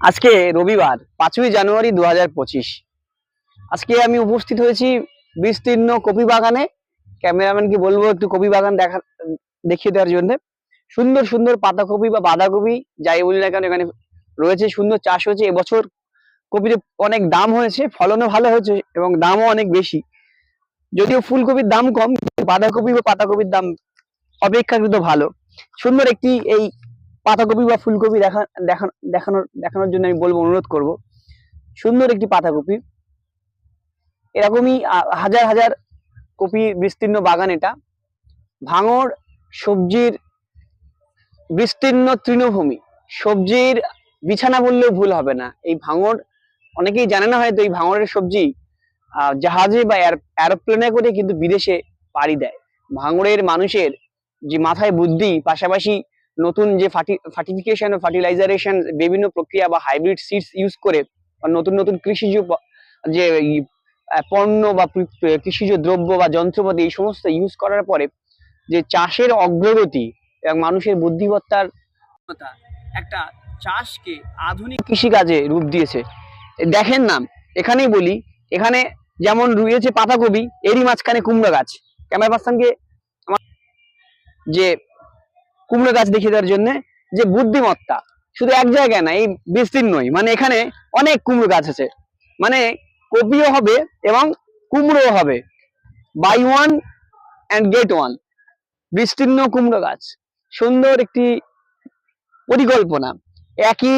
আজকে রবিবার 5ই জানুয়ারি 2025। আজকে আমি উপস্থিত হয়েছি বিস্তীর্ণ কপি বাগানে। ক্যামেরাম্যানকে বলবো একটু কপি বাগান দেখিয়ে দেওয়ার জন্য। সুন্দর সুন্দর পাতাকপি বা বাঁধাকপি যাই বলি না কেন এখানে রয়েছে। সুন্দর চাষ হয়েছে এবছর। কপিতে অনেক দাম হয়েছে, ফলনও ভালো হয়েছে এবং দামও অনেক বেশি। যদিও ফুলকপির দাম কম, বাঁধাকপি বা পাতাকপির দাম অপেক্ষাকৃত ভালো। সুন্দর একটি এই পাতাকপি বা ফুলকপি দেখানোর জন্য আমি বলবো, অনুরোধ করব। সুন্দর একটি পাতাকপি, এরকমই হাজার হাজার কপি বিস্তীর্ণ বাগান এটা। ভাঙড় সবজির বিস্তীর্ণ তৃণভূমি, সবজির বিছানা বললেও ভুল হবে না। এই ভাঙড় অনেকেই জানে না হয়তো, এই ভাঙড়ের সবজি জাহাজে বা এরোপ্লেনে করে কিন্তু বিদেশে পাড়ি দেয়। ভাঙড়ের মানুষের যে মাথায় বুদ্ধি, পাশাপাশি নতুন যে ফার্টিফিকেশন ও ফার্টিলাইজারেশন বিভিন্ন প্রক্রিয়া বা হাইব্রিড সিডস ইউজ করে নতুন নতুন কৃষিজ যে পণ্য বা কৃষিজ দ্রব্য বা যন্ত্রপাতি এই সমস্ত ইউজ করার পরে যে চাষের অগ্রগতি এবং মানুষের বুদ্ধিমত্তার একটা চাষকে আধুনিক কৃষিকাজে রূপ দিয়েছে। দেখেন না, এখানেই বলি, এখানে যেমন রয়েছে পাতাকপি, এরই মাঝখানে কুমড়ো গাছ। ক্যামেরা পার্সনকে আমার যে কুমড়ো গাছ দেখিয়ে দেওয়ার জন্য যে বুদ্ধিমত্তা, শুধু এক জায়গায় না, এই বিস্তীর্ণই, মানে এখানে অনেক কুমড়ো গাছ আছে। মানে কপিও হবে এবং কুমড়োও হবে, buy one and get one. বিস্তীর্ণ কুমড়ো গাছ, সুন্দর একটি পরিকল্পনা। একই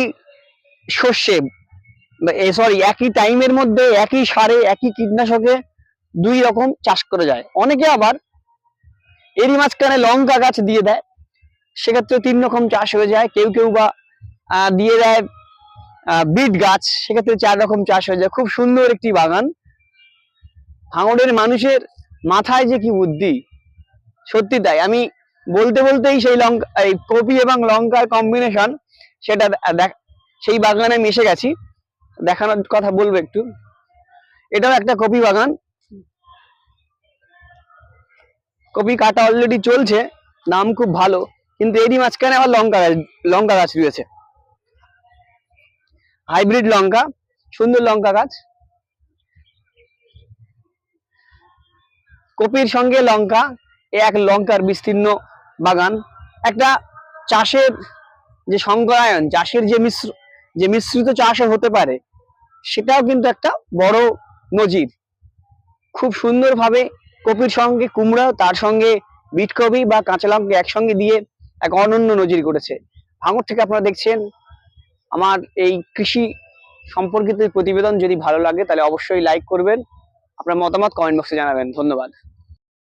শস্যে একই টাইমের মধ্যে একই সারে একই কীটনাশকে দুই রকম চাষ করে যায়। অনেকে আবার এরই মাঝখানে লঙ্কা গাছ দিয়ে দেয়, সেক্ষেত্রে 3 রকম চাষ হয়ে যায়। কেউ কেউ বা দিয়ে দেয় বিট গাছ, সেক্ষেত্রে 4 রকম চাষ হয়ে যায়। খুব সুন্দর একটি বাগান। ভাঙড়ের মানুষের মাথায় যে কি বুদ্ধি, সত্যি তাই। আমি বলতে বলতেই সেই লঙ্কা, এই কপি এবং লঙ্কার কম্বিনেশন, সেটা সেই বাগানে মিশে গেছি। দেখানোর কথা বলবো একটু। এটাও একটা কপি বাগান, কপি কাটা অলরেডি চলছে, দাম খুব ভালো। কিন্তু এরই মাঝখানে আবার লঙ্কা গাছ রয়েছে, হাইব্রিড লঙ্কা, সুন্দর লঙ্কা গাছ। কপির সঙ্গে লঙ্কা, এক লঙ্কার বিস্তীর্ণ বাগান। একটা চাষের যে সংকরায়ন, চাষের যে মিশ্রিত চাষও হতে পারে, সেটাও কিন্তু একটা বড় নজির। খুব সুন্দরভাবে কপির সঙ্গে কুমড়া, তার সঙ্গে বিটকপি বা কাঁচা লঙ্কা একসঙ্গে দিয়ে এক অনন্য নজির করেছে। ভাঙড় থেকে আপনারা দেখছেন আমার এই কৃষি সম্পর্কিত প্রতিবেদন। যদি ভালো লাগে তাহলে অবশ্যই লাইক করবেন, আপনার মতামত কমেন্ট বক্সে জানাবেন। ধন্যবাদ।